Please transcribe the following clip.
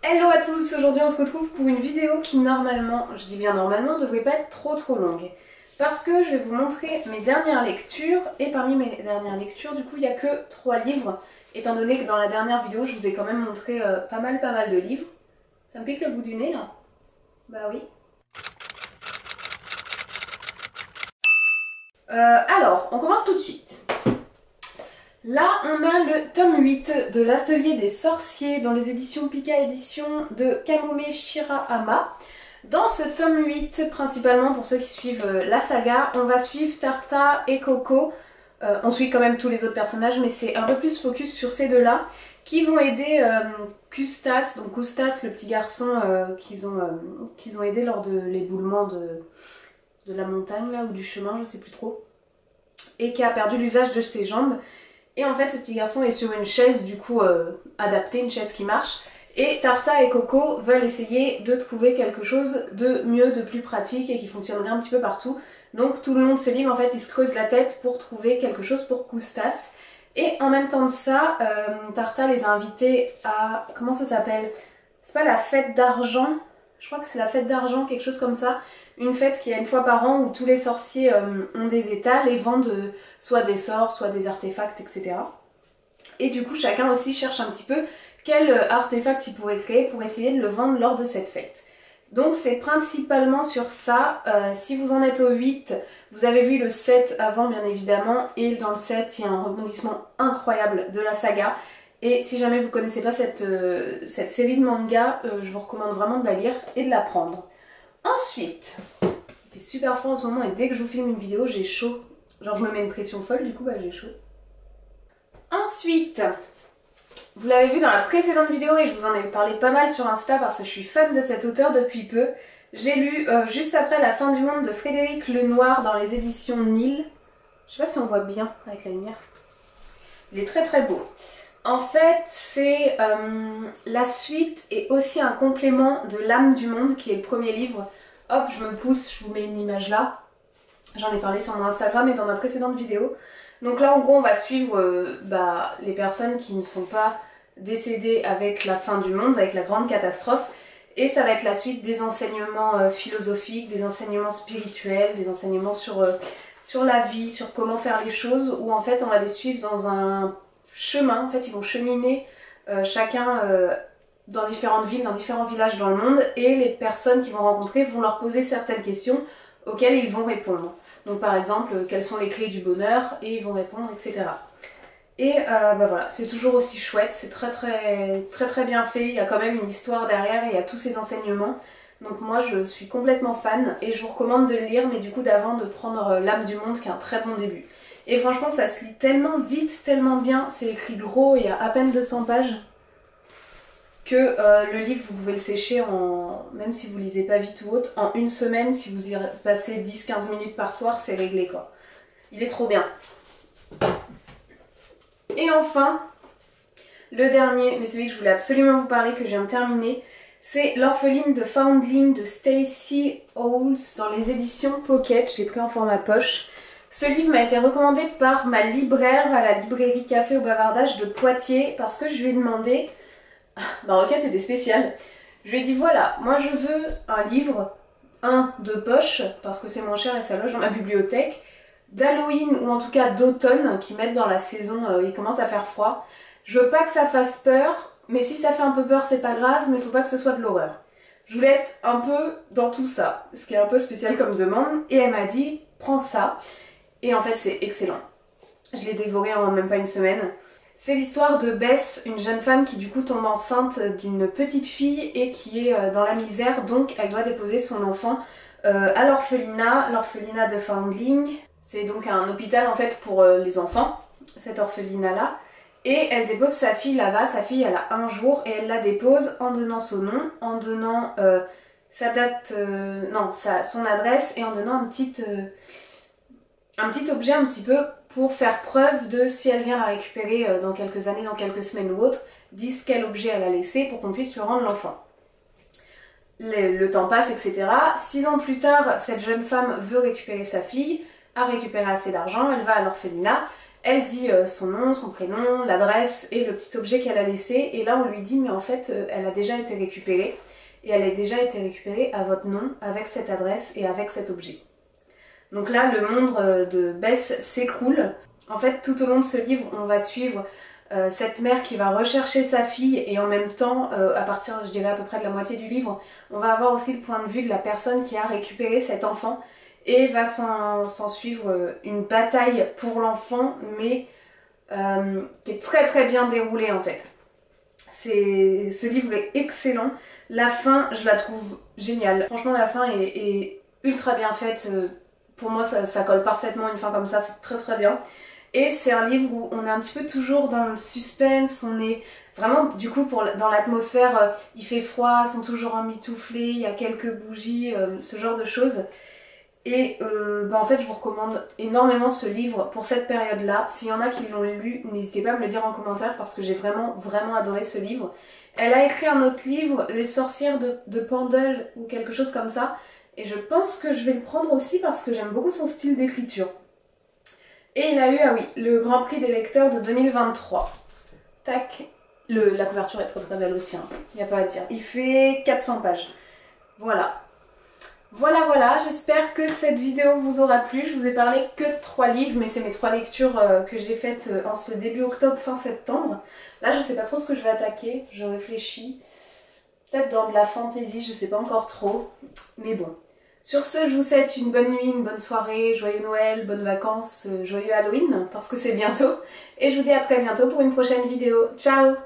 Hello à tous, aujourd'hui on se retrouve pour une vidéo qui normalement, je dis bien normalement, devrait pas être trop longue. Parce que je vais vous montrer mes dernières lectures, et parmi mes dernières lectures, du coup, il n'y a que 3 livres, étant donné que dans la dernière vidéo, je vous ai quand même montré pas mal de livres. Ça me pique le bout du nez là? Bah oui. Alors, on commence tout de suite. Là, on a le tome 8 de l'Atelier des sorciers dans les éditions Pika Éditions de Kamome Shirahama. Dans ce tome 8, principalement pour ceux qui suivent la saga, on va suivre Tarta et Coco. On suit quand même tous les autres personnages, mais c'est un peu plus focus sur ces deux-là, qui vont aider Custas, donc Custas, le petit garçon qu'ils ont aidé lors de l'éboulement de la montagne, là, ou du chemin, je sais plus trop, et qui a perdu l'usage de ses jambes. Et en fait, ce petit garçon est sur une chaise, du coup, adaptée, une chaise qui marche. Et Tarta et Coco veulent essayer de trouver quelque chose de mieux, de plus pratique et qui fonctionnerait un petit peu partout. Donc tout le long de ce livre, en fait, ils se creusent la tête pour trouver quelque chose pour Custas. Et en même temps de ça, Tarta les a invités à... Comment ça s'appelle? C'est pas la fête d'argent? Je crois que c'est la fête d'argent, quelque chose comme ça. Une fête qui a une fois par an où tous les sorciers ont des étals et vendent soit des sorts, soit des artefacts, etc. Et du coup, chacun aussi cherche un petit peu quel artefact il pourrait créer pour essayer de le vendre lors de cette fête. Donc c'est principalement sur ça. Si vous en êtes au 8, vous avez vu le 7 avant bien évidemment, et dans le 7 il y a un rebondissement incroyable de la saga. Et si jamais vous connaissez pas cette série de manga, je vous recommande vraiment de la lire et de la prendre. Ensuite, il fait super froid en ce moment et dès que je vous filme une vidéo, j'ai chaud. Genre je me mets une pression folle, du coup bah j'ai chaud. Ensuite, vous l'avez vu dans la précédente vidéo et je vous en ai parlé pas mal sur Insta parce que je suis fan de cet auteur depuis peu. J'ai lu juste après La fin du monde de Frédéric Lenoir dans les éditions Nil. Je sais pas si on voit bien avec la lumière. Il est très beau. En fait, c'est la suite et aussi un complément de L'âme du monde qui est le premier livre. Hop, je me pousse, je vous mets une image là. J'en ai parlé sur mon Instagram et dans ma précédente vidéo. Donc là, en gros, on va suivre les personnes qui ne sont pas décédées avec la fin du monde, avec la grande catastrophe. Et ça va être la suite des enseignements philosophiques, des enseignements spirituels, des enseignements sur la vie, sur comment faire les choses, où en fait, on va les suivre dans un chemin. En fait, ils vont cheminer chacun dans différentes villes, dans différents villages dans le monde, et les personnes qu'ils vont rencontrer vont leur poser certaines questions auxquelles ils vont répondre. Donc par exemple, quelles sont les clés du bonheur, et ils vont répondre, etc. Et voilà, c'est toujours aussi chouette, c'est très bien fait, il y a quand même une histoire derrière et il y a tous ces enseignements. Donc moi je suis complètement fan et je vous recommande de le lire, mais du coup d'avant de prendre L'âme du monde qui est un très bon début. Et franchement ça se lit tellement vite, tellement bien, c'est écrit gros et il y a à peine 200 pages que le livre vous pouvez le sécher même si vous lisez pas vite ou autre, en une semaine. Si vous y passez 10-15 minutes par soir, c'est réglé quoi. Il est trop bien. Et enfin, le dernier, mais celui que je voulais absolument vous parler, que je viens de terminer, c'est L'orpheline de Foundling de Stacey Howells dans les éditions Pocket. Je l'ai pris en format poche. Ce livre m'a été recommandé par ma libraire à la librairie Café au Bavardage de Poitiers parce que je lui ai demandé... Ma requête était spéciale. Je lui ai dit voilà, moi je veux un livre, de poche, parce que c'est moins cher et ça loge dans ma bibliothèque, d'Halloween ou en tout cas d'automne, qui mettent dans la saison, il commence à faire froid. Je veux pas que ça fasse peur, mais si ça fait un peu peur c'est pas grave, mais faut pas que ce soit de l'horreur. Je voulais être un peu dans tout ça, ce qui est un peu spécial comme demande, et elle m'a dit prends ça, et en fait c'est excellent. Je l'ai dévoré en même pas une semaine. C'est l'histoire de Bess, une jeune femme qui du coup tombe enceinte d'une petite fille et qui est dans la misère, donc elle doit déposer son enfant à l'orphelinat de Foundling. C'est donc un hôpital en fait pour les enfants, cet orphelinat là. Et elle dépose sa fille là-bas, sa fille elle a 1 jour et elle la dépose en donnant son nom, en donnant sa date, son adresse et en donnant un petit objet un petit peu pour faire preuve de si elle vient la récupérer dans quelques années, dans quelques semaines ou autres, disent quel objet elle a laissé pour qu'on puisse lui rendre l'enfant. Le temps passe, etc. 6 ans plus tard, cette jeune femme veut récupérer sa fille, a récupéré assez d'argent, elle va à l'orphelinat, Elle dit son nom, son prénom, l'adresse et le petit objet qu'elle a laissé. Et là on lui dit mais en fait elle a déjà été récupérée. Et elle a déjà été récupérée à votre nom, avec cette adresse et avec cet objet. Donc là le monde de Bess s'écroule. En fait tout au long de ce livre on va suivre cette mère qui va rechercher sa fille et en même temps, à partir je dirais à peu près de la moitié du livre, on va avoir aussi le point de vue de la personne qui a récupéré cet enfant et va s'en suivre une bataille pour l'enfant mais qui est très très bien déroulée en fait. Ce livre est excellent, la fin je la trouve géniale, franchement la fin est ultra bien faite, pour moi ça colle parfaitement une fin comme ça, c'est très très bien. Et c'est un livre où on est un petit peu toujours dans le suspense, on est vraiment du coup dans l'atmosphère, il fait froid, ils sont toujours emmitouflés, il y a quelques bougies, ce genre de choses. Et en fait je vous recommande énormément ce livre pour cette période-là. S'il y en a qui l'ont lu, n'hésitez pas à me le dire en commentaire parce que j'ai vraiment vraiment adoré ce livre. Elle a écrit un autre livre, Les sorcières de Pendle ou quelque chose comme ça. Et je pense que je vais le prendre aussi parce que j'aime beaucoup son style d'écriture. Et il a eu, ah oui, le Grand Prix des lecteurs de 2023. Tac. La couverture est très très belle aussi, hein. Il n'y a pas à dire. Il fait 400 pages. Voilà. Voilà, j'espère que cette vidéo vous aura plu. Je vous ai parlé que de 3 livres, mais c'est mes 3 lectures que j'ai faites en ce début octobre, fin septembre. Là, je sais pas trop ce que je vais attaquer, je réfléchis. Peut-être dans de la fantasy, je sais pas encore trop. Mais bon. Sur ce, je vous souhaite une bonne nuit, une bonne soirée, joyeux Noël, bonnes vacances, joyeux Halloween, parce que c'est bientôt. Et je vous dis à très bientôt pour une prochaine vidéo. Ciao!